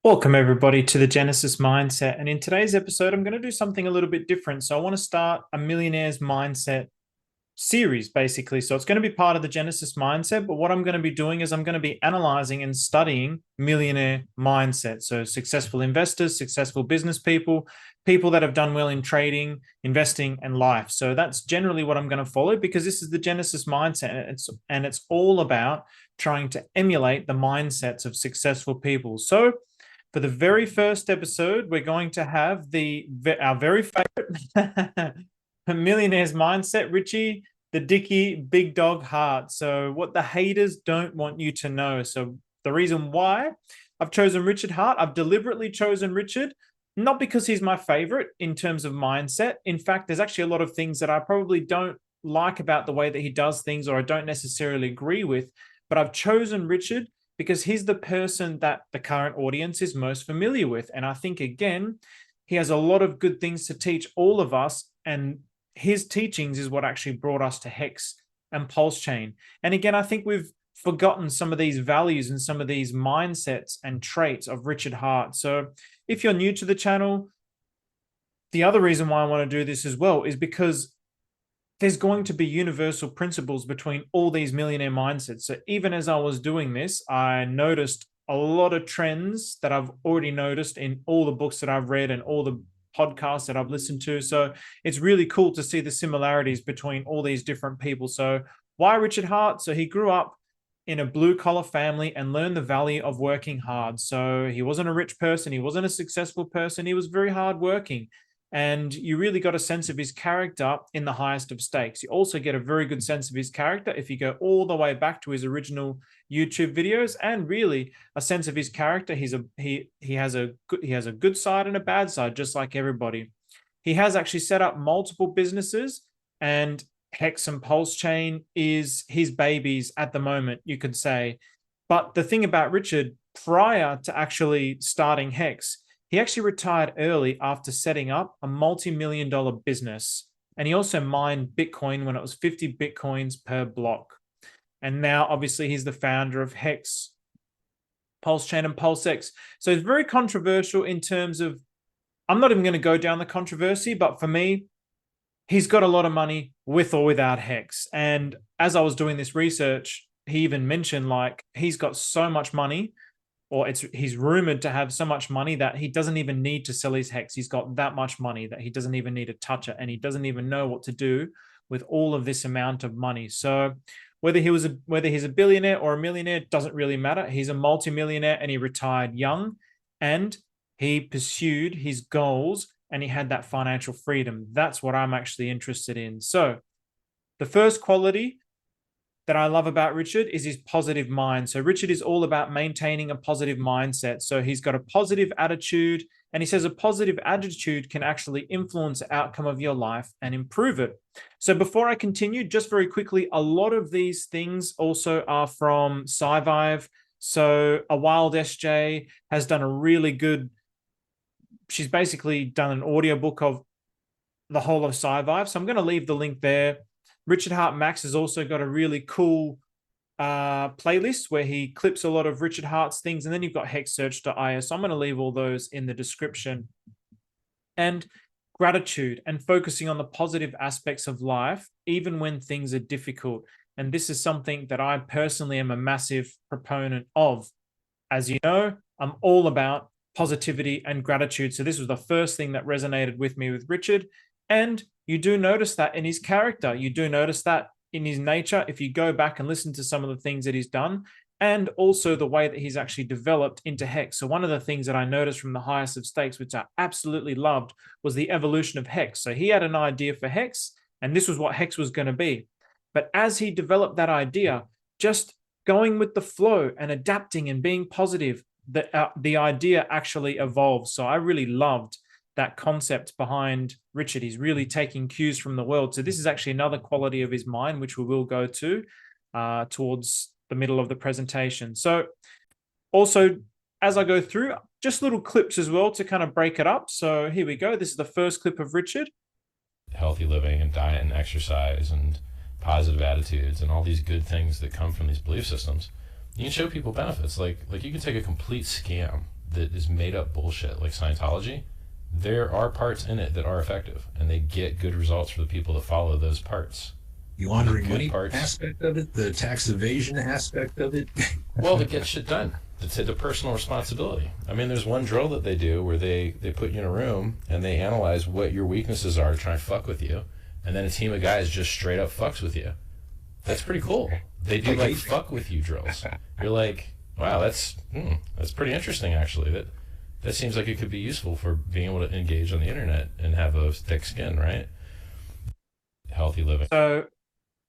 Welcome, everybody, to the Genesis Mindset. And in today's episode, I'm going to do something a little bit different. So, I want to start a Millionaire's Mindset series, basically. So, it's going to be part of the Genesis Mindset. But what I'm going to be doing is I'm going to be analyzing and studying millionaire mindset. So, successful investors, successful business people, people that have done well in trading, investing, and life. So, that's generally what I'm going to follow because this is the Genesis Mindset. And it's all about trying to emulate the mindsets of successful people. So, for the very first episode, we're going to have our very favorite millionaire's mindset, Richie, the Dicky Big Dog Heart. So, what the haters don't want you to know. So, the reason why I've chosen Richard Hart, I've deliberately chosen Richard, not because he's my favorite in terms of mindset. In fact, there's actually a lot of things that I probably don't like about the way that he does things or I don't necessarily agree with. But I've chosen Richard because he's the person that the current audience is most familiar with. And I think, again, he has a lot of good things to teach all of us. And his teachings is what actually brought us to Hex and Pulse Chain. And again, I think we've forgotten some of these values and some of these mindsets and traits of Richard Hart. So if you're new to the channel, the other reason why I want to do this as well is because there's going to be universal principles between all these millionaire mindsets. So even as I was doing this, I noticed a lot of trends that I've already noticed in all the books that I've read and all the podcasts that I've listened to. So it's really cool to see the similarities between all these different people. So why Richard Hart? So he grew up in a blue collar family and learned the value of working hard. So he wasn't a rich person. He wasn't a successful person. He was very hardworking. And you really got a sense of his character in the highest of stakes. You also get a very good sense of his character if you go all the way back to his original YouTube videos, and really a sense of his character. He has a good side and a bad side, just like everybody. He has actually set up multiple businesses, and Hex and Pulse Chain is his babies at the moment, you could say. But the thing about Richard, prior to actually starting Hex, he actually retired early after setting up a multi-million-dollar business. And he also mined Bitcoin when it was 50 Bitcoins per block. And now, obviously, he's the founder of Hex, Pulse Chain, and PulseX. So it's very controversial in terms of, I'm not even going to go down the controversy, but for me, he's got a lot of money with or without Hex. And as I was doing this research, he even mentioned like he's got so much money, or he's rumored to have so much money that he doesn't even need to sell his Hex. He's got that much money that he doesn't even need to touch it, and he doesn't even know what to do with all of this amount of money. So whether he's a billionaire or a millionaire doesn't really matter. He's a multimillionaire and he retired young, and he pursued his goals and he had that financial freedom. That's what I'm actually interested in. So the first quality that I love about Richard is his positive mind. So Richard is all about maintaining a positive mindset. So he's got a positive attitude, and he says a positive attitude can actually influence the outcome of your life and improve it. So before I continue, just very quickly, a lot of these things also are from SciVive. So a Wild SJ has done a really good, she's basically done an audiobook of the whole of SciVive. So I'm going to leave the link there. Richard Hart Max has also got a really cool playlist where he clips a lot of Richard Hart's things. And then you've got hexsearch.io. So I'm going to leave all those in the description. And gratitude and focusing on the positive aspects of life, even when things are difficult. And this is something that I personally am a massive proponent of. As you know, I'm all about positivity and gratitude. So this was the first thing that resonated with me with Richard. And you do notice that in his character. You do notice that in his nature if you go back and listen to some of the things that he's done, and also the way that he's actually developed into Hex. So one of the things that I noticed from the highest of stakes, which I absolutely loved, was the evolution of Hex. So he had an idea for Hex, and this was what Hex was going to be. But as he developed that idea, just going with the flow and adapting and being positive, the idea actually evolved. So I really loved that concept behind Richard. He's really taking cues from the world. So this is actually another quality of his mind, which we will go to towards the middle of the presentation. So also, as I go through, just little clips as well to kind of break it up. So here we go. This is the first clip of Richard. Healthy living and diet and exercise and positive attitudes and all these good things that come from these belief systems, you can show people benefits. Like you can take a complete scam that is made up bullshit like Scientology, there are parts in it that are effective, and they get good results for the people that follow those parts. The laundering money parts, aspect of it, the tax evasion aspect of it. Well, to get shit done. It's a personal responsibility. I mean, there's one drill that they do where they put you in a room and they analyze what your weaknesses are to try and fuck with you, and then a team of guys just straight up fucks with you. That's pretty cool. They do like fuck with you drills. You're like, wow, that's pretty interesting actually. That seems like it could be useful for being able to engage on the internet and have a thick skin, right? Healthy living. So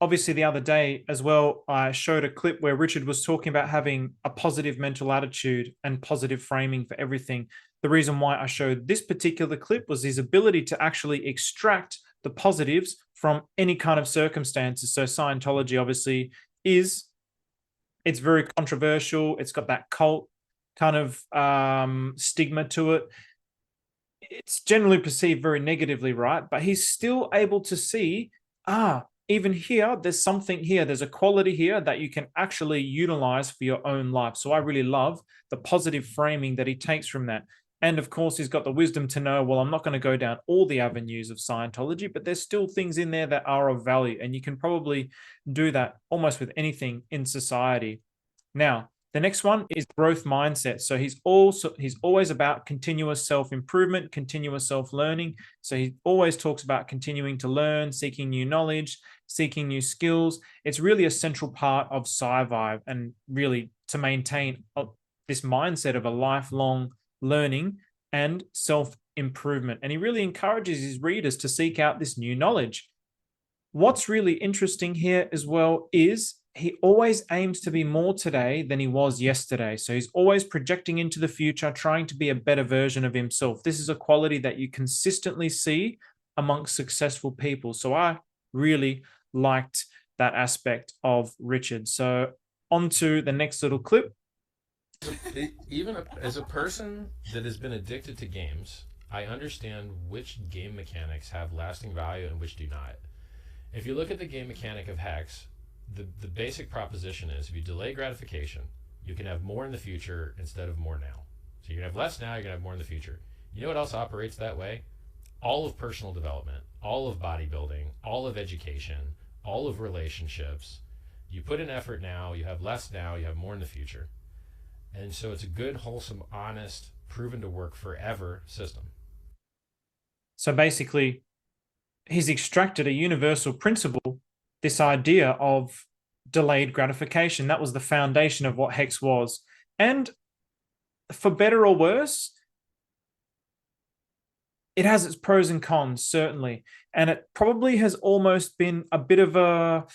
obviously the other day as well, I showed a clip where Richard was talking about having a positive mental attitude and positive framing for everything. The reason why I showed this particular clip was his ability to actually extract the positives from any kind of circumstances. So Scientology obviously it's very controversial. It's got that cult kind of stigma to it. It's generally perceived very negatively, right? But he's still able to see, even here, there's something here. There's a quality here that you can actually utilize for your own life. So I really love the positive framing that he takes from that. And of course, he's got the wisdom to know, well, I'm not going to go down all the avenues of Scientology, but there's still things in there that are of value. And you can probably do that almost with anything in society. Now, the next one is growth mindset. So he's always about continuous self-improvement, continuous self-learning. So he always talks about continuing to learn, seeking new knowledge, seeking new skills. It's really a central part of SciVive, and really to maintain this mindset of a lifelong learning and self-improvement. And he really encourages his readers to seek out this new knowledge. What's really interesting here as well is he always aims to be more today than he was yesterday. So he's always projecting into the future, trying to be a better version of himself. This is a quality that you consistently see amongst successful people. So I really liked that aspect of Richard. So on to the next little clip. Even as a person that has been addicted to games, I understand which game mechanics have lasting value and which do not. If you look at the game mechanic of Hex, the basic proposition is if you delay gratification, you can have more in the future instead of more now. So you're going to have less now, you're going to have more in the future. You know what else operates that way? All of personal development, all of bodybuilding, all of education, all of relationships. You put in effort now, you have less now, you have more in the future. And so it's a good, wholesome, honest, proven to work forever system. So basically, he's extracted a universal principle, this idea of delayed gratification. That was the foundation of what Hex was. And for better or worse, it has its pros and cons, certainly. And it probably has almost been a bit of a,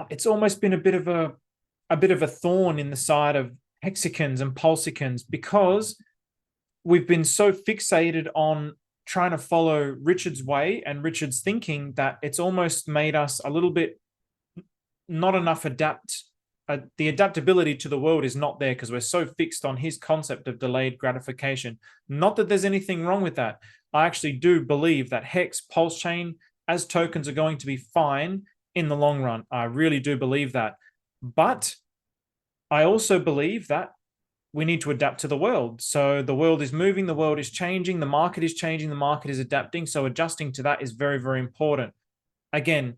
it's almost been a bit of a thorn in the side of hexicans and pulsicans, because we've been so fixated on trying to follow Richard's way and Richard's thinking that it's almost made us a little bit not enough the adaptability to the world is not there because we're so fixed on his concept of delayed gratification. Not that there's anything wrong with that. I actually do believe that Hex, Pulse Chain as tokens are going to be fine in the long run. I really do believe that. But I also believe that we need to adapt to the world. So the world is moving, the world is changing, the market is changing, the market is adapting. So adjusting to that is very, very important. Again,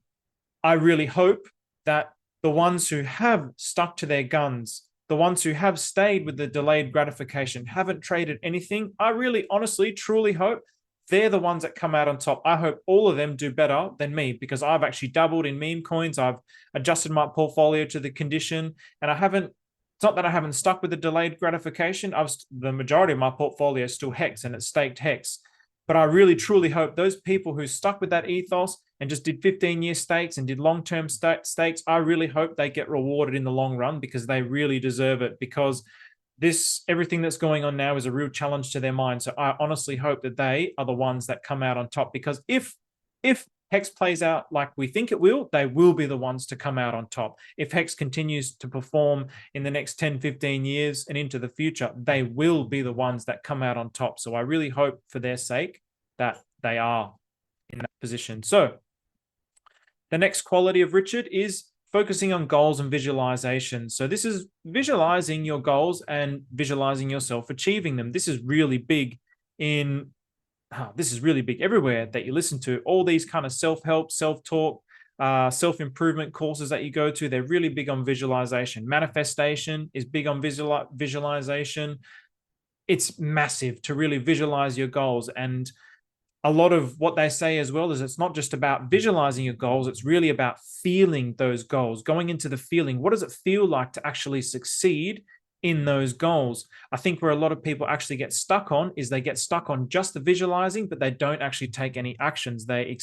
I really hope that the ones who have stuck to their guns, the ones who have stayed with the delayed gratification, haven't traded anything, I really, honestly, truly hope they're the ones that come out on top. I hope all of them do better than me, because I've actually dabbled in meme coins. I've adjusted my portfolio to the condition, and it's not that I haven't stuck with the delayed gratification. The majority of my portfolio is still Hex, and it's staked Hex. But I really, truly hope those people who stuck with that ethos and just did 15-year stakes and did long-term stakes, I really hope they get rewarded in the long run, because they really deserve it. Because everything that's going on now is a real challenge to their mind. So I honestly hope that they are the ones that come out on top, because if Hex plays out like we think it will, they will be the ones to come out on top. If Hex continues to perform in the next 10, 15 years and into the future, they will be the ones that come out on top. So I really hope for their sake that they are in that position. So the next quality of Richard is focusing on goals and visualization. So this is visualizing your goals and visualizing yourself achieving them. This is really big everywhere that you listen to. All these kind of self-help, self-talk, self-improvement courses that you go to, they're really big on visualization. Manifestation is big on visualization. It's massive to really visualize your goals. And a lot of what they say as well is it's not just about visualizing your goals, it's really about feeling those goals, going into the feeling. What does it feel like to actually succeed in those goals? I think where a lot of people actually get stuck on is they get stuck on just the visualizing, but they don't actually take any actions. They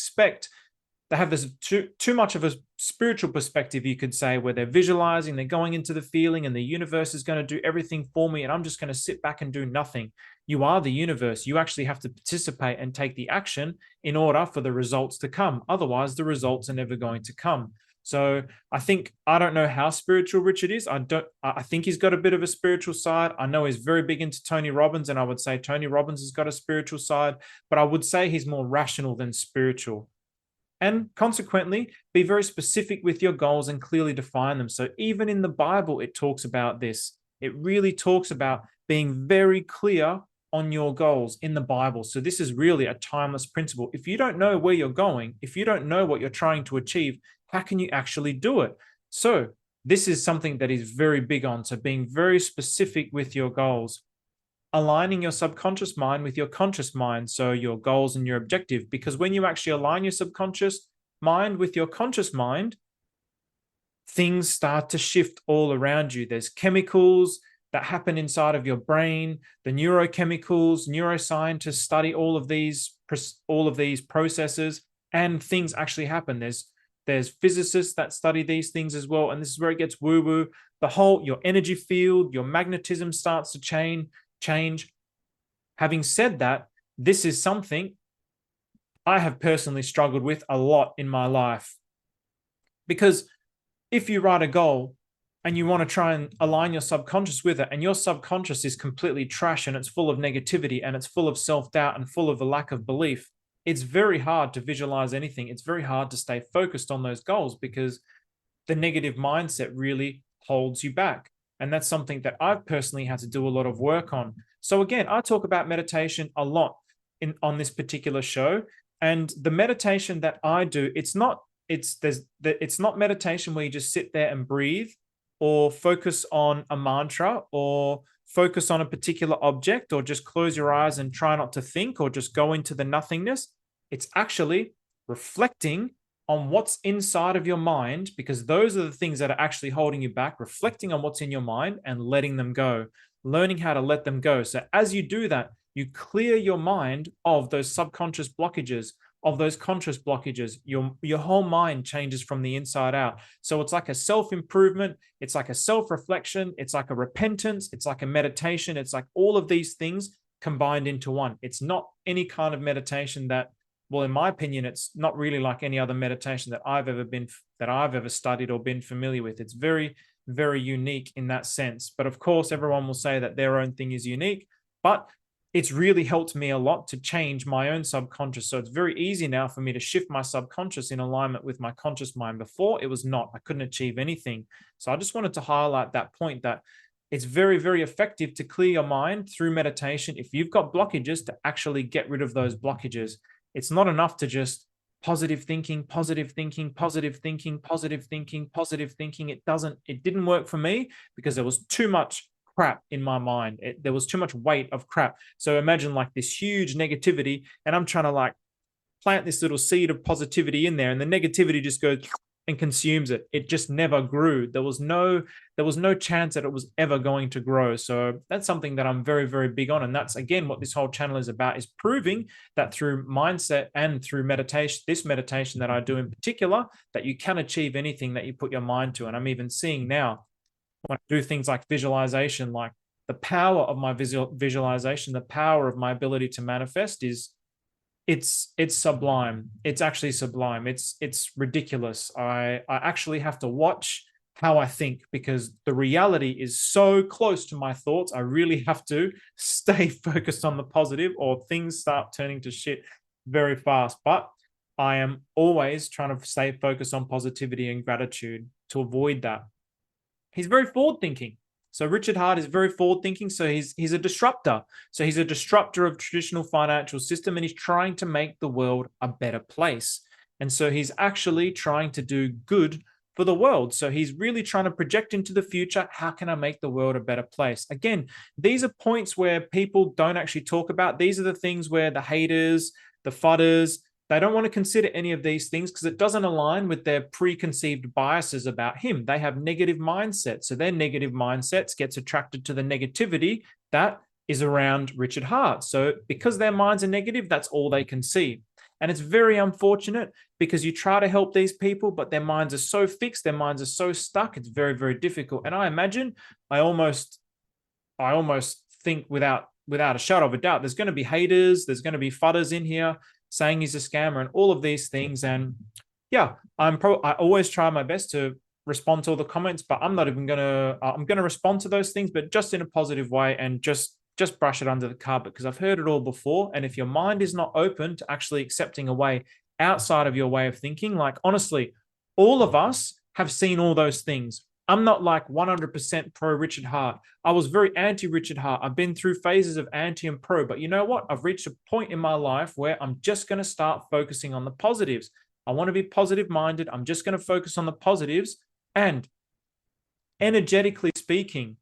have this too much of a spiritual perspective, you could say, where they're visualizing, they're going into the feeling, and the universe is going to do everything for me, and I'm just going to sit back and do nothing. You are the universe. You actually have to participate and take the action in order for the results to come. Otherwise, the results are never going to come. So I don't know how spiritual Richard is. I think he's got a bit of a spiritual side. I know he's very big into Tony Robbins, and I would say Tony Robbins has got a spiritual side, but I would say he's more rational than spiritual. And consequently, be very specific with your goals and clearly define them. So even in the Bible, it talks about this. It really talks about being very clear on your goals in the Bible. So this is really a timeless principle. If you don't know where you're going, if you don't know what you're trying to achieve, how can you actually do it? So this is something that is very big on. So being very specific with your goals. Aligning your subconscious mind with your conscious mind, so your goals and your objective. Because when you actually align your subconscious mind with your conscious mind, things start to shift all around you. There's chemicals that happen inside of your brain, the neurochemicals. Neuroscientists study all of these processes, and things actually happen. There's physicists that study these things as well, and this is where it gets woo-woo. Your energy field, your magnetism starts to change. Having said that, this is something I have personally struggled with a lot in my life. Because if you write a goal and you want to try and align your subconscious with it, and your subconscious is completely trash and it's full of negativity and it's full of self-doubt and full of a lack of belief, it's very hard to visualize anything. It's very hard to stay focused on those goals because the negative mindset really holds you back. And that's something that I've personally had to do a lot of work on. So again, I talk about meditation a lot on this particular show. And the meditation that I do, it's not meditation where you just sit there and breathe or focus on a mantra or focus on a particular object or just close your eyes and try not to think or just go into the nothingness. It's actually reflecting on what's inside of your mind, because those are the things that are actually holding you back, reflecting on what's in your mind and letting them go, learning how to let them go. So as you do that, you clear your mind of those subconscious blockages, of those conscious blockages. Your whole mind changes from the inside out. So it's like a self-improvement. It's like a self-reflection. It's like a repentance. It's like a meditation. It's like all of these things combined into one. It's not any kind of meditation that, well, in my opinion, it's not really like any other meditation that I've ever studied or been familiar with. It's very, very unique in that sense. But of course, everyone will say that their own thing is unique, but it's really helped me a lot to change my own subconscious. So it's very easy now for me to shift my subconscious in alignment with my conscious mind. Before, it was not. I couldn't achieve anything. So I just wanted to highlight that point, that it's very, very effective to clear your mind through meditation. If you've got blockages, to actually get rid of those blockages. It's not enough to just positive thinking, positive thinking, positive thinking, positive thinking, positive thinking. It didn't work for me because there was too much crap in my mind. There was too much weight of crap. So imagine like this huge negativity, and I'm trying to like plant this little seed of positivity in there, and the negativity just goes and consumes it. It just never grew. There was no chance that it was ever going to grow. So that's something that I'm very, very big on. And that's, again, what this whole channel is about, is proving that through mindset and through meditation, this meditation that I do in particular, that you can achieve anything that you put your mind to. And I'm even seeing now, when I do things like visualization, like the power of my visualization, the power of my ability to manifest it's sublime. It's actually sublime. It's ridiculous. I actually have to watch how I think, because the reality is so close to my thoughts. I really have to stay focused on the positive, or things start turning to shit very fast. But I am always trying to stay focused on positivity and gratitude to avoid that. He's very forward thinking. So Richard Hart is very forward thinking. So he's a disruptor. So he's a disruptor of traditional financial system, and he's trying to make the world a better place. And so he's actually trying to do good for the world. So he's really trying to project into the future. How can I make the world a better place? Again, these are points where people don't actually talk about. These are the things where the haters, the fudders, they don't want to consider any of these things because it doesn't align with their preconceived biases about him. They have negative mindsets. So their negative mindsets gets attracted to the negativity that is around Richard Hart. So because their minds are negative, that's all they can see. And it's very unfortunate because you try to help these people, but their minds are so fixed, their minds are so stuck. It's very, very difficult. And I imagine, I almost think without a shadow of a doubt, there's going to be haters, there's going to be fudders in here saying he's a scammer and all of these things. And yeah, I always try my best to respond to all the comments, but I'm not even I'm going to respond to those things, but just in a positive way and just brush it under the carpet because I've heard it all before. And if your mind is not open to actually accepting a way outside of your way of thinking, like honestly, all of us have seen all those things. I'm not like 100% pro Richard Hart. I was very anti Richard Hart. I've been through phases of anti and pro, but you know what? I've reached a point in my life where I'm just going to start focusing on the positives. I want to be positive minded. I'm just going to focus on the positives. And energetically speaking,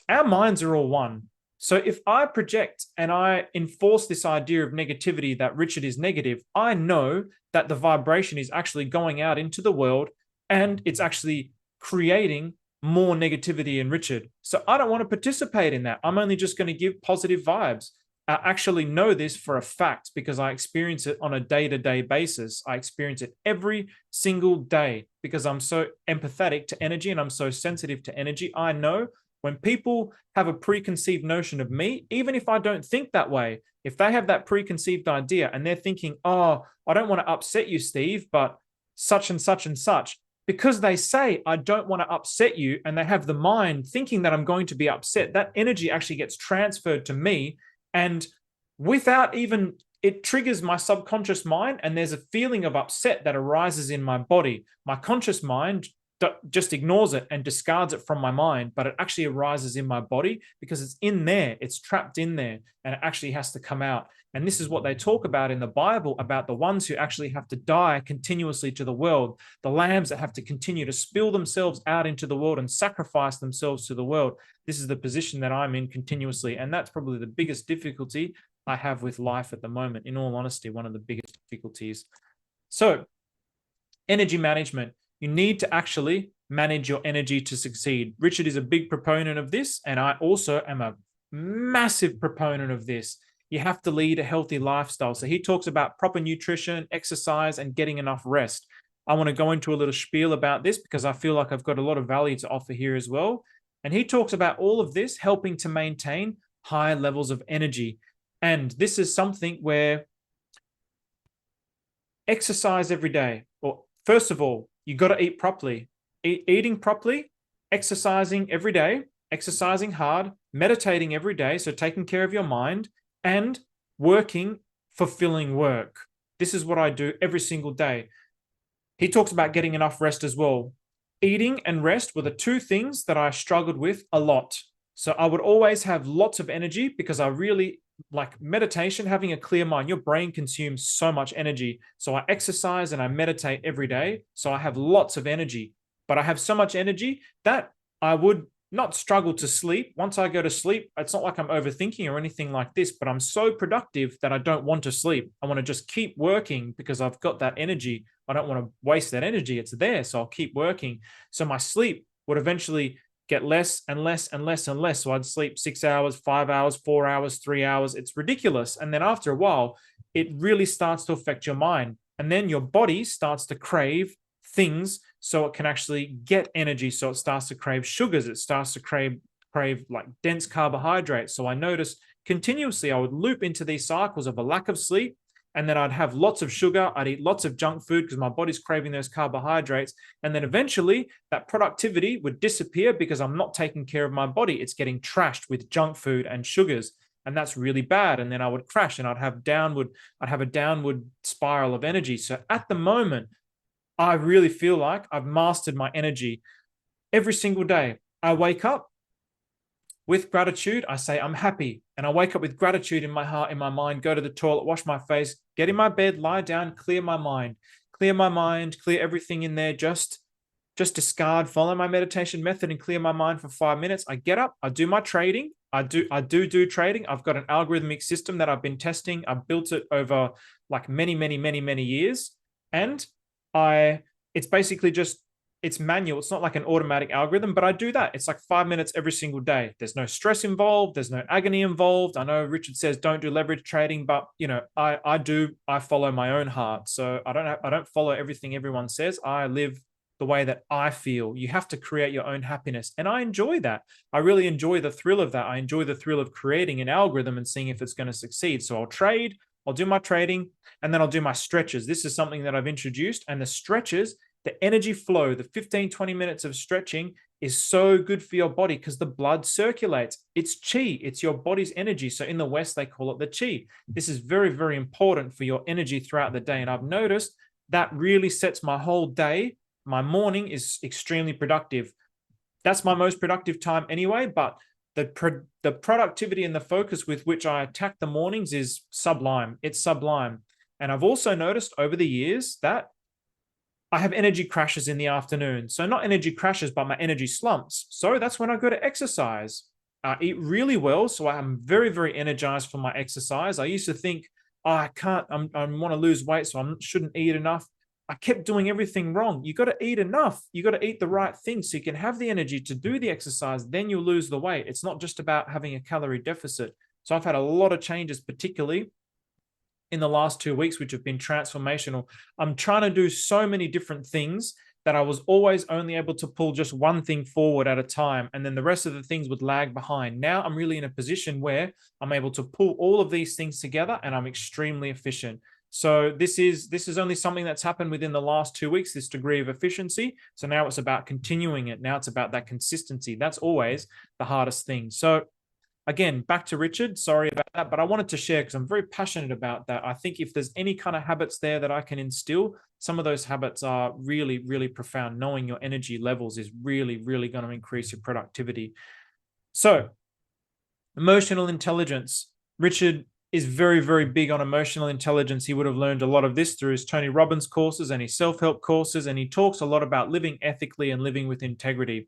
our minds are all one. So if I project and I enforce this idea of negativity that Richard is negative, I know that the vibration is actually going out into the world and it's actually creating more negativity in Richard. So I don't want to participate in that. I'm only just going to give positive vibes. I actually know this for a fact because I experience it on a day-to-day basis. I experience it every single day because I'm so empathetic to energy and I'm so sensitive to energy. I know when people have a preconceived notion of me, even if I don't think that way, if they have that preconceived idea and they're thinking, oh, I don't want to upset you, Steve, but such and such and such, because they say, I don't want to upset you, and they have the mind thinking that I'm going to be upset, that energy actually gets transferred to me. And without even, it triggers my subconscious mind, and there's a feeling of upset that arises in my body. My conscious mind just ignores it and discards it from my mind, but it actually arises in my body because it's in there, it's trapped in there, and it actually has to come out. And this is what they talk about in the Bible, about the ones who actually have to die continuously to the world, the lambs that have to continue to spill themselves out into the world and sacrifice themselves to the world. This is the position that I'm in continuously. And that's probably the biggest difficulty I have with life at the moment. In all honesty, one of the biggest difficulties. So energy management. You need to actually manage your energy to succeed. Richard is a big proponent of this, and I also am a massive proponent of this. You have to lead a healthy lifestyle. So he talks about proper nutrition, exercise, and getting enough rest. I want to go into a little spiel about this because I feel like I've got a lot of value to offer here as well. And he talks about all of this helping to maintain high levels of energy. And this is something where exercise every day. Well, first of all, you got to eat properly. Eating properly, exercising every day, exercising hard, meditating every day, so taking care of your mind, and working fulfilling work. This is what I do every single day. He talks about getting enough rest as well. Eating and rest were the two things that I struggled with a lot. So I would always have lots of energy because I really like meditation, having a clear mind. Your brain consumes so much energy. So I exercise and I meditate every day. So I have lots of energy, but I have so much energy that I would not struggle to sleep. Once I go to sleep, it's not like I'm overthinking or anything like this, but I'm so productive that I don't want to sleep. I want to just keep working because I've got that energy. I don't want to waste that energy. It's there. So I'll keep working. So my sleep would eventually get less and less and less and less. So I'd sleep 6 hours, 5 hours, 4 hours, 3 hours. It's ridiculous. And then after a while, it really starts to affect your mind. And then your body starts to crave things so it can actually get energy. So it starts to crave sugars. It starts to crave like dense carbohydrates. So I noticed continuously I would loop into these cycles of a lack of sleep, and then I'd have lots of sugar. I'd eat lots of junk food because my body's craving those carbohydrates. And then eventually that productivity would disappear because I'm not taking care of my body. It's getting trashed with junk food and sugars. And that's really bad. And then I would crash and I'd have a downward spiral of energy. So at the moment, I really feel like I've mastered my energy. Every single day, I wake up with gratitude. I say, I'm happy. And I wake up with gratitude in my heart, in my mind, go to the toilet, wash my face, get in my bed, lie down, clear my mind, clear everything in there. Just discard, follow my meditation method and clear my mind for 5 minutes. I get up, I do my trading. I do trading. I've got an algorithmic system that I've been testing. I've built it over like many years. And it's basically just, it's manual. It's not like an automatic algorithm, but I do that. It's like 5 minutes every single day. There's no stress involved. There's no agony involved. I know Richard says don't do leverage trading, but I follow my own heart. So I don't follow everything everyone says. I live the way that I feel. You have to create your own happiness. And I enjoy that. I really enjoy the thrill of that. I enjoy the thrill of creating an algorithm and seeing if it's going to succeed. So I'll trade, I'll do my trading, and then I'll do my stretches. This is something that I've introduced. And the stretches, the energy flow, the 15-20 minutes of stretching is so good for your body because the blood circulates. It's chi, it's your body's energy. So in the West, they call it the chi. This is very important for your energy throughout the day. And I've noticed that really sets my whole day. My morning is extremely productive. That's my most productive time anyway, but the productivity and the focus with which I attack the mornings is sublime. It's sublime. And I've also noticed over the years that I have energy crashes in the afternoon. So not energy crashes, but my energy slumps. So that's when I go to exercise. I eat really well, so I'm very energized for my exercise. I used to think, I want to lose weight, so I shouldn't eat enough. I kept doing everything wrong. You got to eat enough. You got to eat the right things so you can have the energy to do the exercise. Then you'll lose the weight. It's not just about having a calorie deficit. So I've had a lot of changes, particularly in the last 2 weeks, which have been transformational. I'm trying to do so many different things that I was always only able to pull just one thing forward at a time. And then the rest of the things would lag behind. Now I'm really in a position where I'm able to pull all of these things together and I'm extremely efficient. So this is only something that's happened within the last 2 weeks, this degree of efficiency. So now it's about continuing it. Now it's about that consistency. That's always the hardest thing. So again, back to Richard, sorry about that, but I wanted to share because I'm very passionate about that. I think if there's any kind of habits there that I can instill, some of those habits are really profound. Knowing your energy levels is really going to increase your productivity. So emotional intelligence. Richard is very big on emotional intelligence. He would have learned a lot of this through his Tony Robbins courses and his self-help courses, and he talks a lot about living ethically and living with integrity.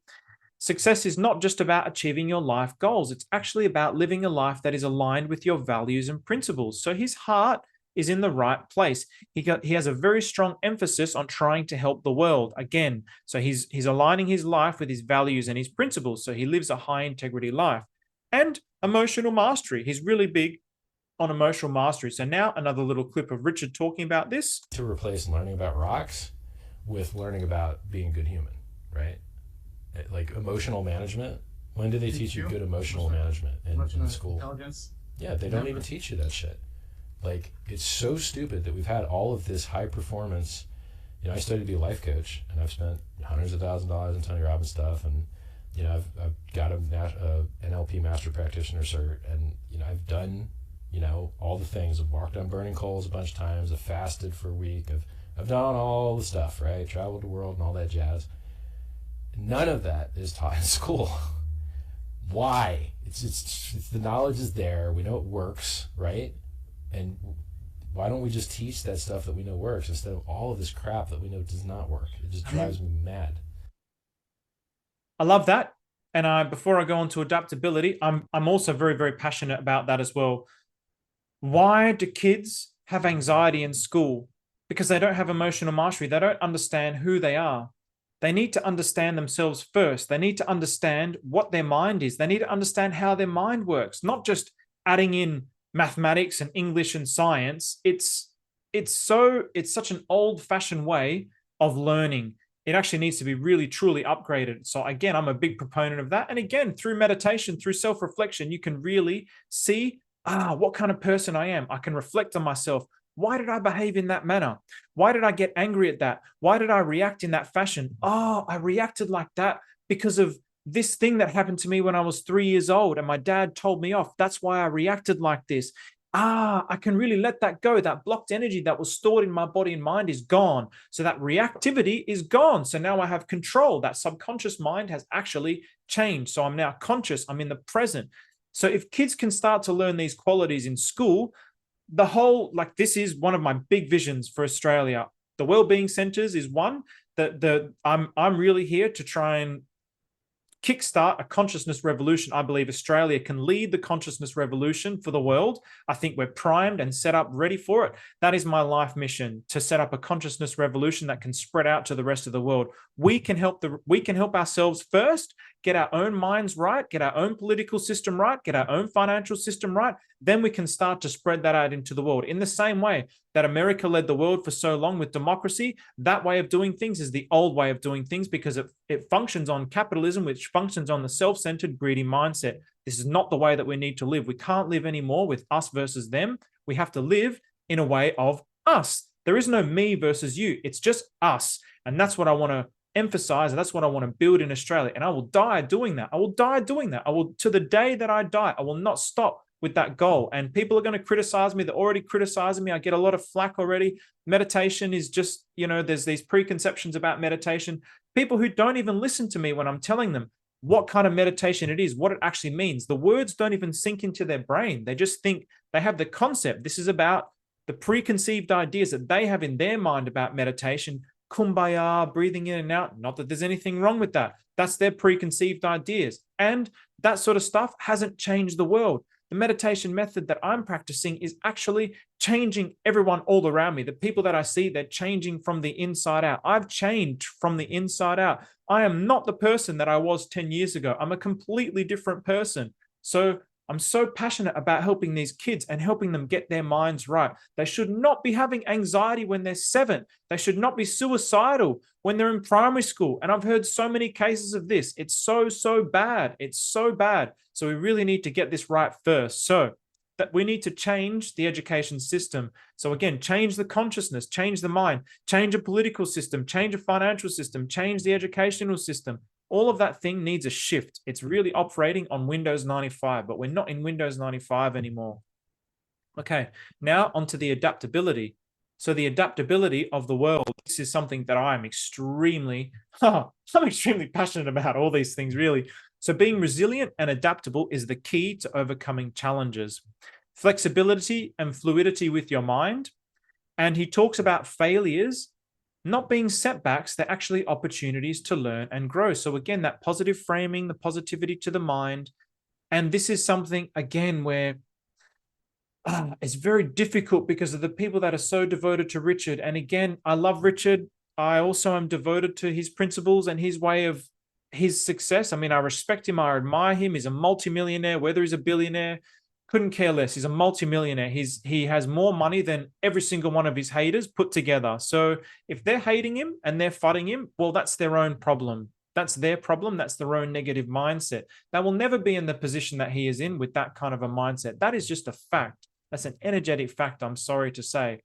Success is not just about achieving your life goals. It's actually about living a life that is aligned with your values and principles. So his heart is in the right place. He has a very strong emphasis on trying to help the world. Again, so he's aligning his life with his values and his principles. So he lives a high integrity life. And emotional mastery. He's really big on emotional mastery. So now another little clip of Richard talking about this. To replace learning about rocks with learning about being a good human, right? Like emotional management. When do they teach you good emotional management in school? Intelligence. Yeah, they don't even teach you that shit. Like, it's so stupid that we've had all of this high performance. You know, I studied to be a life coach, and I've spent hundreds of thousands of dollars on Tony Robbins stuff, and you know, I've got a NLP master practitioner cert, and you know, I've done, you know, all the things. I've walked on burning coals a bunch of times. I've fasted for a week. I've done all the stuff, right? Traveled the world and all that jazz. None of that is taught in school. Why? It's the knowledge is there. We know it works, right? And why don't we just teach that stuff that we know works instead of all of this crap that we know does not work? It just drives me mad. I love that. And before I go on to adaptability, I'm also very passionate about that as well. Why do kids have anxiety in school? Because they don't have emotional mastery. They don't understand who they are. They need to understand themselves first. They need to understand what their mind is. They need to understand how their mind works, not just adding in mathematics and English and science. It's such an old-fashioned way of learning. It actually needs to be really, truly upgraded. So again, I'm a big proponent of that. And again, through meditation, through self-reflection, you can really see, what kind of person I am. I can reflect on myself. Why did I behave in that manner? Why did I get angry at that? Why did I react in that fashion? I reacted like that because of this thing that happened to me when I was 3 years old and my dad told me off. That's why I reacted like this. I can really let that go. That blocked energy that was stored in my body and mind is gone. So that reactivity is gone. So now I have control. That subconscious mind has actually changed. So I'm now conscious. I'm in the present. So if kids can start to learn these qualities in school, the whole, like, this is one of my big visions for Australia. The wellbeing centers is one that I'm really here to try and kickstart a consciousness revolution. I believe Australia can lead the consciousness revolution for the world. I think we're primed and set up ready for it. That is my life mission, to set up a consciousness revolution that can spread out to the rest of the world. We can help ourselves first, get our own minds right, get our own political system right, get our own financial system right. Then we can start to spread that out into the world. In the same way that America led the world for so long with democracy, that way of doing things is the old way of doing things, because it functions on capitalism, which functions on the self-centered, greedy mindset. This is not the way that we need to live. We can't live anymore with us versus them. We have to live in a way of us. There is no me versus you. It's just us. And that's what I want to emphasize. And that's what I want to build in Australia. And I will die doing that. I will die doing that. I will, to the day that I die, I will not stop with that goal. And people are going to criticize me. They're already criticizing me. I get a lot of flack already. Meditation is just, there's these preconceptions about meditation. People who don't even listen to me when I'm telling them what kind of meditation it is, what it actually means. The words don't even sink into their brain. They just think, they have the concept. This is about the preconceived ideas that they have in their mind about meditation. Kumbaya, breathing in and out. Not that there's anything wrong with that. That's their preconceived ideas. And that sort of stuff hasn't changed the world. The meditation method that I'm practicing is actually changing everyone all around me. The people that I see, they're changing from the inside out. I've changed from the inside out. I am not the person that I was 10 years ago. I'm a completely different person. So I'm so passionate about helping these kids and helping them get their minds right. They should not be having anxiety when they're 7. They should not be suicidal when they're in primary school. And I've heard so many cases of this. It's so bad. It's so bad. So we really need to get this right first. So that we need to change the education system. So again, change the consciousness, change the mind, change a political system, change a financial system, change the educational system. All of that thing needs a shift. It's really operating on Windows 95, but we're not in Windows 95 anymore. Okay, now onto the adaptability. So the adaptability of the world, this is something that I'm extremely passionate about, all these things really. So being resilient and adaptable is the key to overcoming challenges. Flexibility and fluidity with your mind. And he talks about failures not being setbacks, they're actually opportunities to learn and grow. So again, that positive framing, the positivity to the mind. And this is something, again, where it's very difficult because of the people that are so devoted to Richard. And again, I love Richard. I also am devoted to his principles and his way of his success. I mean, I respect him. I admire him. He's a multimillionaire, whether he's a billionaire, couldn't care less. He's a multimillionaire. He has more money than every single one of his haters put together. So if they're hating him and they're fighting him, well, that's their own problem. That's their problem. That's their own negative mindset. They will never be in the position that he is in with that kind of a mindset. That is just a fact. That's an energetic fact, I'm sorry to say.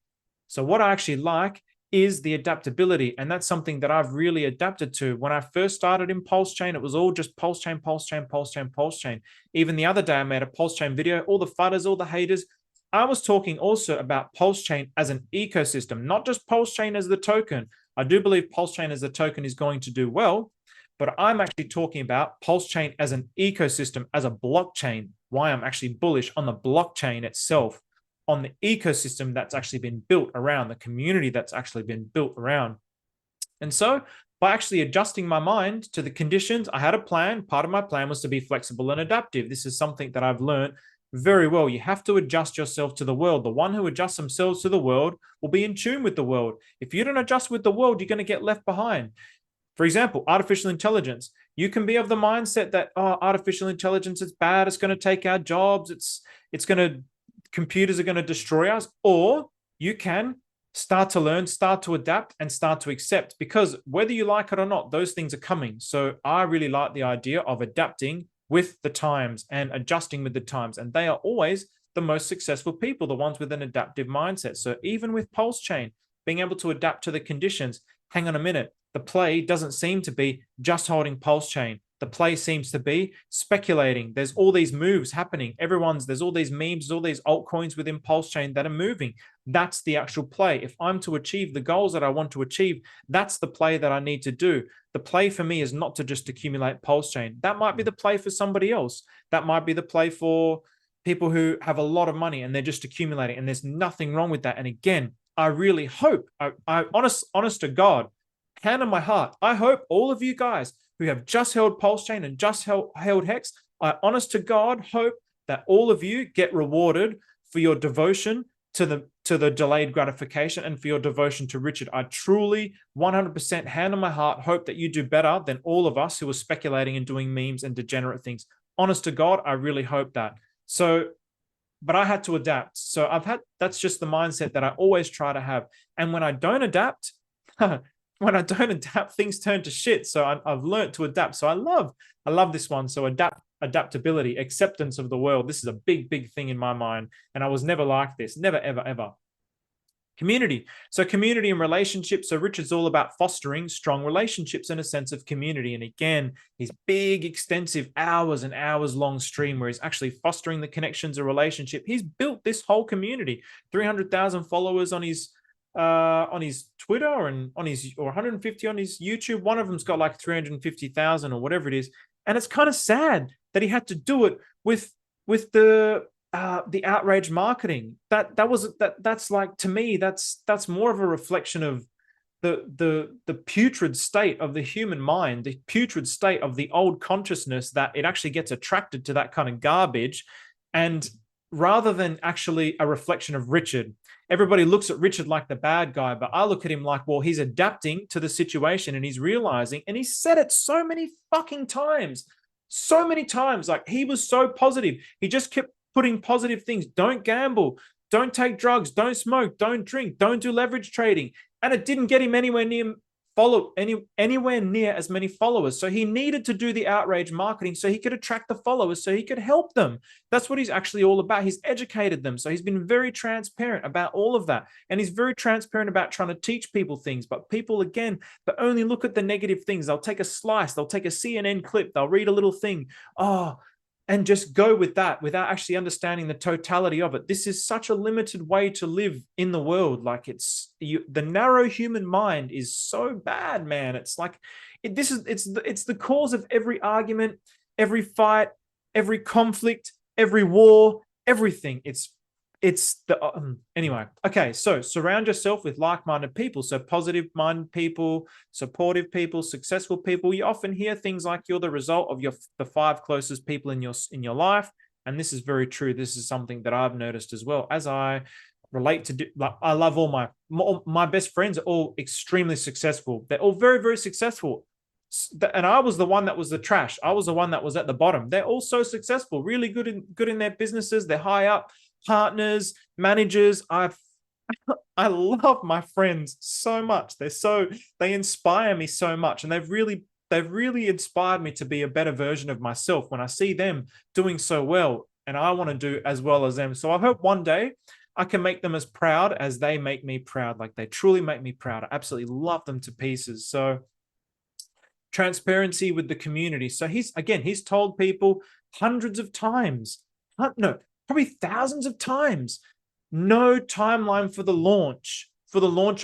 So what I actually like is the adaptability. And that's something that I've really adapted to. When I first started in Pulse Chain, it was all just Pulse Chain, Pulse Chain, Pulse Chain, Pulse Chain. Even the other day, I made a Pulse Chain video, all the fighters, all the haters. I was talking also about Pulse Chain as an ecosystem, not just Pulse Chain as the token. I do believe Pulse Chain as the token is going to do well, but I'm actually talking about Pulse Chain as an ecosystem, as a blockchain, why I'm actually bullish on the blockchain itself, on the ecosystem that's actually been built around, the community that's actually been built around. And so by actually adjusting my mind to the conditions, I had a plan. Part of my plan was to be flexible and adaptive. This is something that I've learned very well. You have to adjust yourself to the world. The one who adjusts themselves to the world will be in tune with the world. If you don't adjust with the world, you're going to get left behind. For example, artificial intelligence. You can be of the mindset that, artificial intelligence is bad. It's going to take our jobs. Computers are going to destroy us. Or you can start to learn, start to adapt, and start to accept, because whether you like it or not, those things are coming. So I really like the idea of adapting with the times and adjusting with the times. And they are always the most successful people, the ones with an adaptive mindset. So even with Pulse Chain, being able to adapt to the conditions. Hang on a minute. The play doesn't seem to be just holding Pulse Chain. The play seems to be speculating. There's all these moves happening. There's all these memes, there's all these altcoins within Pulse Chain that are moving. That's the actual play. If I'm to achieve the goals that I want to achieve, that's the play that I need to do. The play for me is not to just accumulate Pulse Chain. That might be the play for somebody else. That might be the play for people who have a lot of money and they're just accumulating, and there's nothing wrong with that. And again, I really hope, honest to God, hand on my heart, I hope all of you guys who have just held Pulse Chain and just held Hex, I honest to God hope that all of you get rewarded for your devotion to the delayed gratification and for your devotion to Richard. I truly 100% hand on my heart hope that you do better than all of us who are speculating and doing memes and degenerate things. Honest to God, I really hope that. So, but I had to adapt. So that's just the mindset that I always try to have. And when I don't adapt, things turn to shit. So I've learned to adapt. So I love this one. So adaptability, acceptance of the world. This is a big, big thing in my mind. And I was never like this. Never, ever, ever. Community. So community and relationships. So Richard's all about fostering strong relationships and a sense of community. And again, his big, extensive hours and hours long stream where he's actually fostering the connections and relationship. He's built this whole community, 300,000 followers on his Twitter and or 150 on his YouTube. One of them's got like 350,000 or whatever it is. And it's kind of sad that he had to do it with the outrage marketing. That's like, to me, that's more of a reflection of the putrid state of the human mind, the putrid state of the old consciousness, that it actually gets attracted to that kind of garbage. And rather than actually a reflection of Richard, everybody looks at Richard like the bad guy, but I look at him like, well, he's adapting to the situation and he's realizing, and he said it so many fucking times, like he was so positive. He just kept putting positive things. Don't gamble, don't take drugs, don't smoke, don't drink, don't do leverage trading. And it didn't get him anywhere near as many followers. So he needed to do the outrage marketing so he could attract the followers, so he could help them. That's what he's actually all about. He's educated them. So he's been very transparent about all of that. And he's very transparent about trying to teach people things. But people, again, they only look at the negative things. They'll take a slice, they'll take a CNN clip, they'll read a little thing. And just go with that without actually understanding the totality of it. This is such a limited way to live in the world. Like the narrow human mind is so bad, man. It's like, it's the cause of every argument, every fight, every conflict, every war, everything. Anyway. Okay. So surround yourself with like-minded people. So positive-minded people, supportive people, successful people. You often hear things like you're the result of the 5 closest people in your life. And this is very true. This is something that I've noticed as well. As I relate to, like, I love all my best friends are all extremely successful. They're all very, very successful. And I was the one that was the trash. I was the one that was at the bottom. They're all so successful, really good in their businesses. They're high up. Partners, managers. I love my friends so much. They inspire me so much, and they've really inspired me to be a better version of myself when I see them doing so well, and I want to do as well as them. So I hope one day I can make them as proud as they make me proud. Like, they truly make me proud. I absolutely love them to pieces. So transparency with the community. So he's told people hundreds of times, probably thousands of times, no timeline for the launch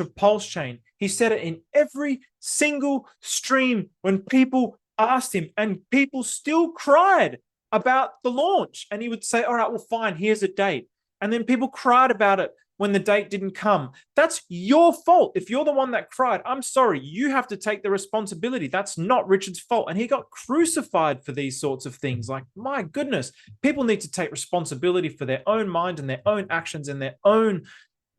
of Pulse Chain. He said it in every single stream when people asked him, and people still cried about the launch. And he would say, all right, well, fine, here's a date. And then people cried about it when the date didn't come. That's your fault. If you're the one that cried, I'm sorry, you have to take the responsibility. That's not Richard's fault. And he got crucified for these sorts of things. Like, my goodness, people need to take responsibility for their own mind and their own actions and their own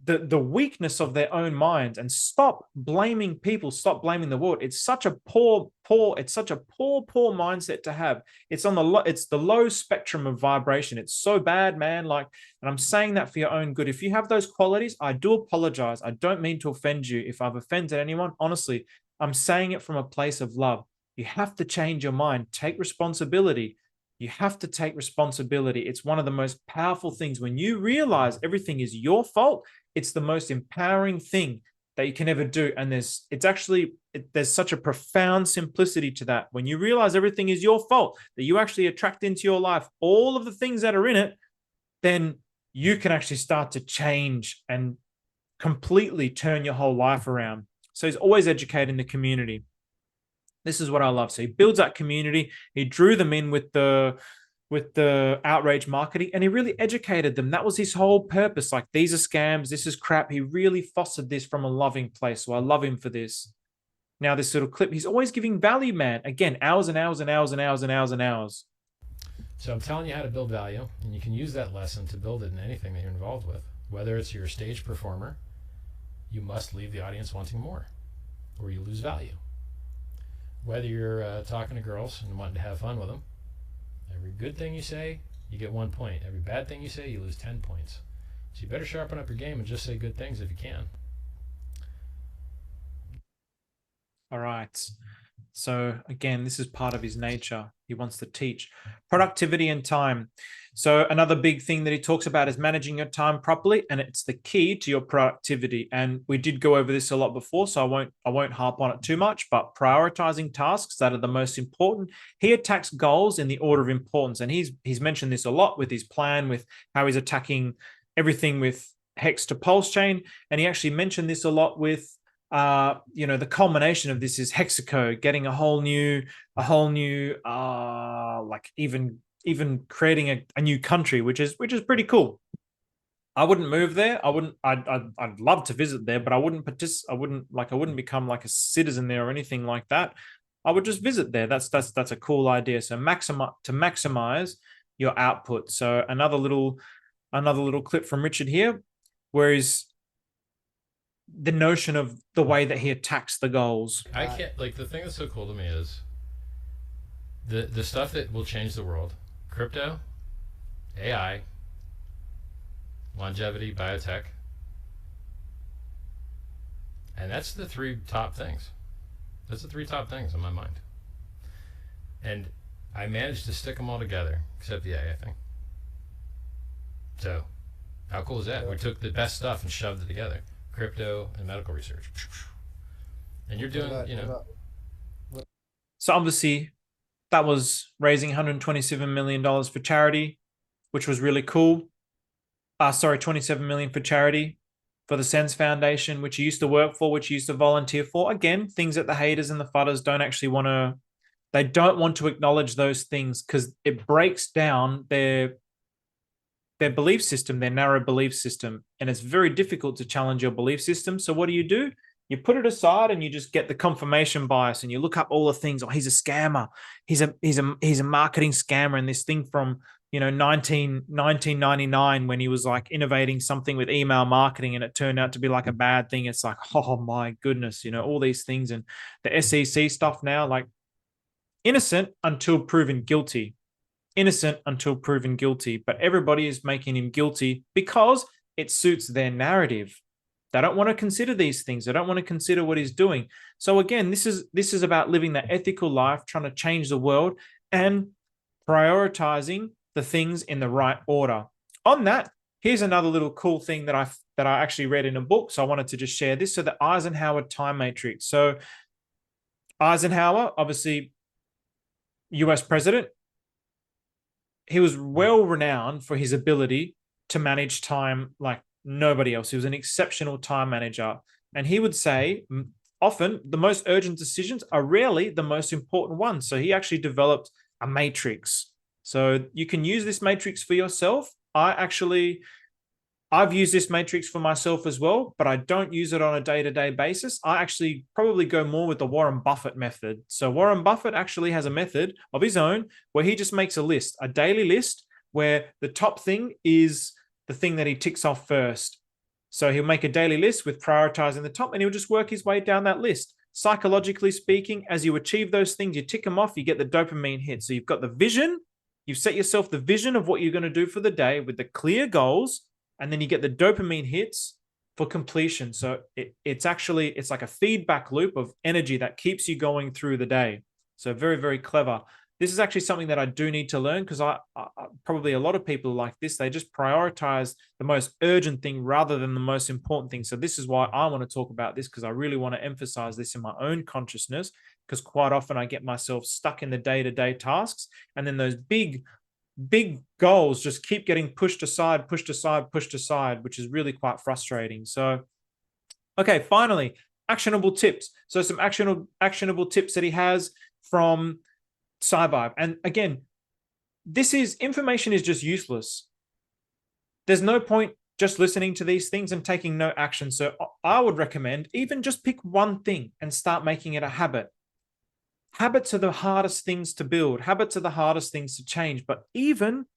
the weakness of their own mind, and stop blaming people, stop blaming the world. It's such a poor mindset to have. It's the low spectrum of vibration. It's so bad, man. Like, and I'm saying that for your own good. If you have those qualities, I do apologize. I don't mean to offend you. If I've offended anyone, honestly, I'm saying it from a place of love. You have to change your mind. Take responsibility. You have to take responsibility. It's one of the most powerful things. When you realize everything is your fault, it's the most empowering thing that you can ever do. And it's there's such a profound simplicity to that. When you realize everything is your fault, that you actually attract into your life all of the things that are in it, then you can actually start to change and completely turn your whole life around. So he's always educating the community. This is what I love. So he builds that community. He drew them in with the outrage marketing, and he really educated them. That was his whole purpose. Like, these are scams, this is crap. He really fostered this from a loving place. So I love him for this. Now, this little clip, he's always giving value, man. Again, hours and hours and hours and hours and hours and hours. So I'm telling you how to build value, and you can use that lesson to build it in anything that you're involved with. Whether it's you're a stage performer, you must leave the audience wanting more, or you lose value. Whether you're talking to girls and wanting to have fun with them, every good thing you say, you get 1 point. Every bad thing you say, you lose 10 points. So you better sharpen up your game and just say good things if you can. All right. So again, this is part of his nature. He wants to teach. Productivity and time. So another big thing that he talks about is managing your time properly, and it's the key to your productivity. And we did go over this a lot before, so I won't harp on it too much, but prioritizing tasks that are the most important. He attacks goals in the order of importance, and he's mentioned this a lot with his plan, with how he's attacking everything with hex to pulse chain. And he actually mentioned this a lot with the culmination of this is Hexaco getting a whole new like even creating a new country, which is pretty cool. I wouldn't move there. I'd love to visit there, but I wouldn't become like a citizen there or anything like that. I would just visit there. That's a cool idea. So maximize your output. So another little clip from Richard here, where he's the notion of the way that he attacks the goals. I can't, like, the thing that's so cool to me is the stuff that will change the world: crypto, AI, longevity, biotech. And that's the three top things. That's the three top things in my mind. And I managed to stick them all together, except the AI thing. So how cool is that? Yeah. We took the best stuff and shoved it together. Crypto and medical research. And you're doing, So obviously that was raising $127 million for charity, which was really cool. 27 million for charity for the Sense Foundation, which he used to work for, which he used to volunteer for. Again, things that the haters and the fudders don't actually want to, they don't want to acknowledge those things because it breaks down their belief system, their narrow belief system. And it's very difficult to challenge your belief system. So what do? You put it aside and you just get the confirmation bias and you look up all the things. Oh, he's a scammer. He's a marketing scammer. And this thing from, 1999 when he was like innovating something with email marketing and it turned out to be like a bad thing. It's like, oh my goodness, all these things. And the SEC stuff now, like innocent until proven guilty. Innocent until proven guilty, but everybody is making him guilty because it suits their narrative. They don't want to consider these things. They don't want to consider what he's doing. So again, this is about living that ethical life, trying to change the world and prioritizing the things in the right order. On that, here's another little cool thing that I actually read in a book. So I wanted to just share this. So the Eisenhower time matrix. So Eisenhower, obviously US president, he was well renowned for his ability to manage time like nobody else. He was an exceptional time manager. And he would say often the most urgent decisions are rarely the most important ones. So he actually developed a matrix. So you can use this matrix for yourself. I've used this matrix for myself as well, but I don't use it on a day-to-day basis. I actually probably go more with the Warren Buffett method. So Warren Buffett actually has a method of his own where he just makes a list, a daily list, where the top thing is the thing that he ticks off first. So he'll make a daily list with prioritizing the top and he'll just work his way down that list. Psychologically speaking, as you achieve those things, you tick them off, you get the dopamine hit. So you've got the vision, you've set yourself the vision of what you're going to do for the day with the clear goals, and then you get the dopamine hits for completion. So it's like a feedback loop of energy that keeps you going through the day. So very, very clever. This is actually something that I do need to learn, because I probably a lot of people like this. They just prioritize the most urgent thing rather than the most important thing. So this is why I want to talk about this, because I really want to emphasize this in my own consciousness, because quite often I get myself stuck in the day-to-day tasks, and then those big goals just keep getting pushed aside, which is really quite frustrating. So, okay, finally, actionable tips. So some actionable tips that he has from SciVive. And again, information is just useless. There's no point just listening to these things and taking no action. So I would recommend even just pick one thing and start making it a habit. Habits are the hardest things to build. Habits are the hardest things to change. But even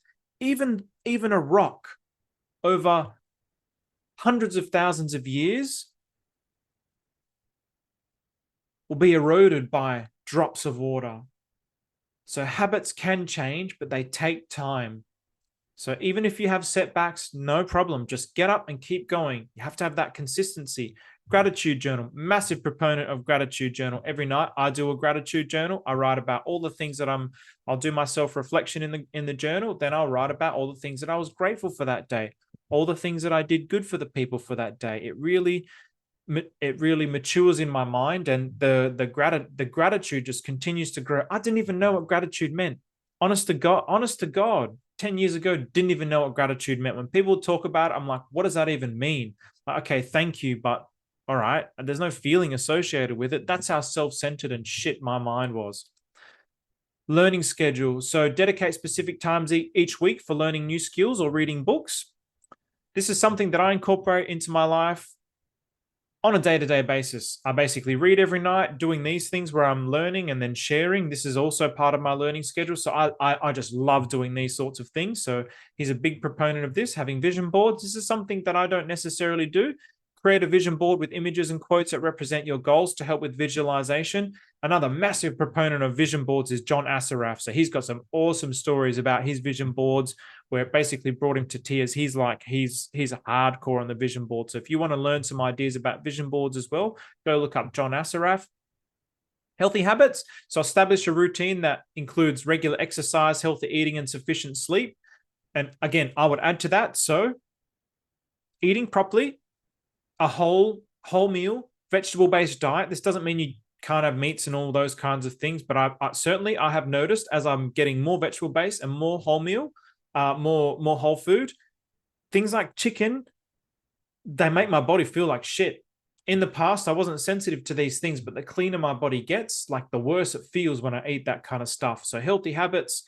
a rock over hundreds of thousands of years will be eroded by drops of water. So habits can change, but they take time. So even if you have setbacks, no problem. Just get up and keep going. You have to have that consistency. Gratitude journal, massive proponent of gratitude journal. Every night I do a gratitude journal. I write about all the things that I'll do my self-reflection in the journal. Then I'll write about all the things that I was grateful for that day, all the things that I did good for the people for that day. It really matures in my mind, and the gratitude just continues to grow. I didn't even know what gratitude meant. Honest to God, 10 years ago, didn't even know what gratitude meant. When people talk about it, I'm like, what does that even mean? Like, okay, thank you, but all right, there's no feeling associated with it. That's how self-centered and shit my mind was. Learning schedule. So dedicate specific times each week for learning new skills or reading books. This is something that I incorporate into my life on a day-to-day basis. I basically read every night, doing these things where I'm learning and then sharing. This is also part of my learning schedule. So I just love doing these sorts of things. So he's a big proponent of this, having vision boards. This is something that I don't necessarily do. Create a vision board with images and quotes that represent your goals to help with visualization. Another massive proponent of vision boards is John Assaraf. So he's got some awesome stories about his vision boards, where it basically brought him to tears. He's hardcore on the vision board. So if you want to learn some ideas about vision boards as well, go look up John Assaraf. Healthy habits. So establish a routine that includes regular exercise, healthy eating, and sufficient sleep. And again, I would add to that. So eating properly, a whole meal, vegetable-based diet. This doesn't mean you can't have meats and all those kinds of things, but I have noticed as I'm getting more vegetable-based and more whole meal, more whole food, things like chicken, they make my body feel like shit. In the past, I wasn't sensitive to these things, but the cleaner my body gets, like the worse it feels when I eat that kind of stuff. So healthy habits,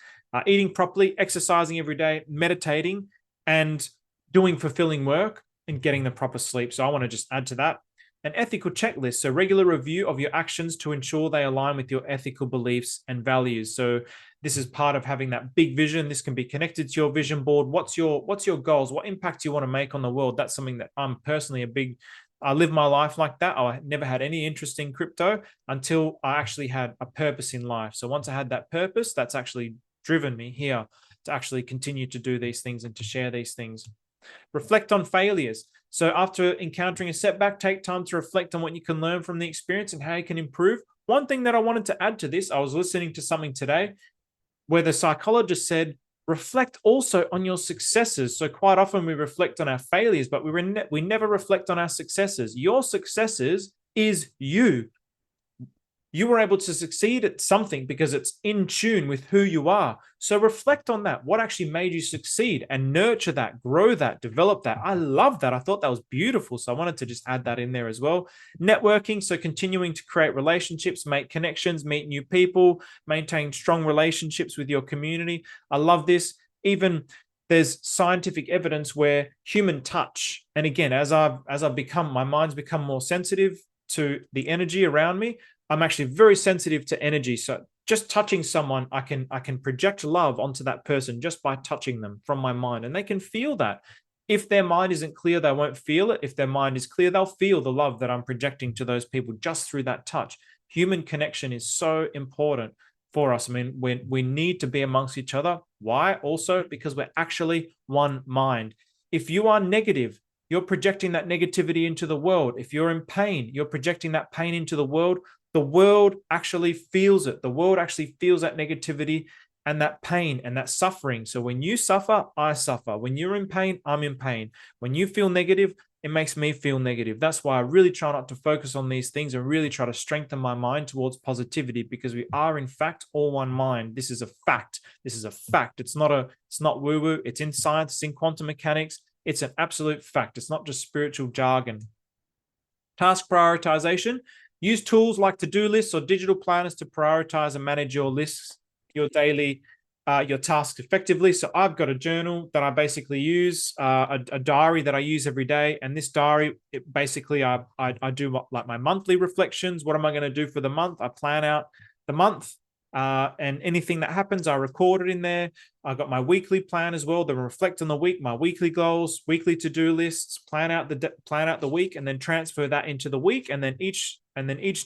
eating properly, exercising every day, meditating, and doing fulfilling work, and getting the proper sleep. So I want to just add to that. An ethical checklist. So regular review of your actions to ensure they align with your ethical beliefs and values. So this is part of having that big vision. This can be connected to your vision board. What's your goals? What impact do you want to make on the world? That's something that I'm personally I live my life like that. I never had any interest in crypto until I actually had a purpose in life. So once I had that purpose, that's actually driven me here to actually continue to do these things and to share these things. Reflect on failures. So after encountering a setback, take time to reflect on what you can learn from the experience and how you can improve. One thing that I wanted to add to this, I was listening to something today where the psychologist said, reflect also on your successes. So quite often we reflect on our failures, but we never reflect on our successes. Your successes is you. You were able to succeed at something because it's in tune with who you are. So reflect on that. What actually made you succeed, and nurture that, grow that, develop that. I love that. I thought that was beautiful. So I wanted to just add that in there as well. Networking. So continuing to create relationships, make connections, meet new people, maintain strong relationships with your community. I love this. Even there's scientific evidence where human touch. And again, as I've become, my mind's become more sensitive to the energy around me. I'm actually very sensitive to energy. So just touching someone, I can project love onto that person just by touching them from my mind, and they can feel that. If their mind isn't clear, they won't feel it. If their mind is clear, they'll feel the love that I'm projecting to those people just through that touch. Human connection is so important for us. I mean, we need to be amongst each other. Why? Also because we're actually one mind. If you are negative, you're projecting that negativity into the world. If you're in pain, you're projecting that pain into the world. the world actually feels it. The world actually feels that negativity and that pain and that suffering. So when you suffer, I suffer. When you're in pain, I'm in pain. When you feel negative, it makes me feel negative. That's why I really try not to focus on these things and really try to strengthen my mind towards positivity, because we are in fact all one mind. This is a fact. This is a fact. It's not woo-woo. It's in science, it's in quantum mechanics. It's an absolute fact. It's not just spiritual jargon. Task prioritization. Use tools like to-do lists or digital planners to prioritize and manage your lists, your daily, your tasks effectively. So I've got a journal that I basically use, a diary that I use every day. And this diary, it basically, I do like my monthly reflections. What am I going to do for the month? I plan out the month. And anything that happens, I record it in there. I've got my weekly plan as well. Then reflect on the week, my weekly goals, weekly to-do lists, plan out the week, and then transfer that into the week. And then each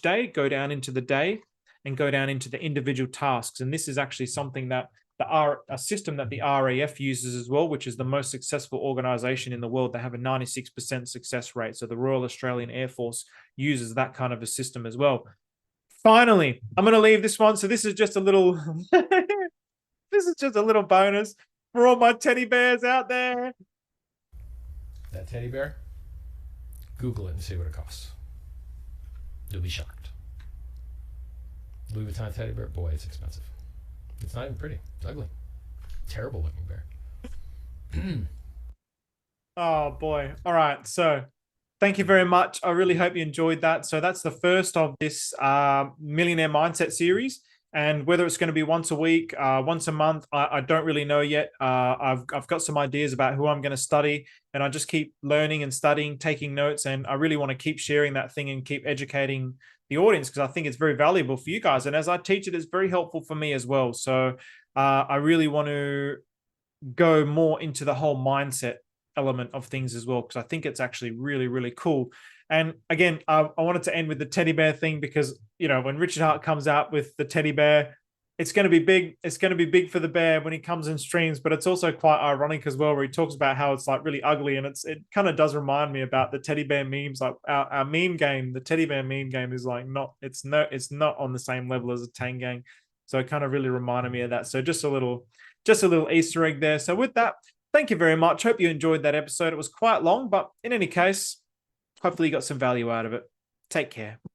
day, go down into the day and go down into the individual tasks. And this is actually something that a system that the RAF uses as well, which is the most successful organization in the world. They have a 96% success rate. So the Royal Australian Air Force uses that kind of a system as well. Finally, I'm going to leave this one. So this is just a little, this is just a little bonus for all my teddy bears out there. That teddy bear, Google it and see what it costs. You'll be shocked. Louis Vuitton teddy bear, boy, it's expensive. It's not even pretty. It's ugly. Terrible looking bear. Oh boy. All right. So thank you very much. I really hope you enjoyed that. So that's the first of this Millionaire Mindset series. And whether it's going to be once a week, once a month, I don't really know yet. I've got some ideas about who I'm going to study, and I just keep learning and studying, taking notes, and I really want to keep sharing that thing and keep educating the audience, because I think it's very valuable for you guys. And as I teach it, it's very helpful for me as well. So I really want to go more into the whole mindset element of things as well, because I think it's actually really, really cool. And again, I wanted to end with the teddy bear thing, because, you know, when Richard Hart comes out with the teddy bear, it's going to be big. It's going to be big for the bear when he comes in streams, but it's also quite ironic as well, where he talks about how it's like really ugly. And it kind of does remind me about the teddy bear memes, like our meme game. The teddy bear meme game is like it's not on the same level as a Tangang. So it kind of really reminded me of that. So just a little Easter egg there. So with that, thank you very much. Hope you enjoyed that episode. It was quite long, but in any case, hopefully you got some value out of it. Take care.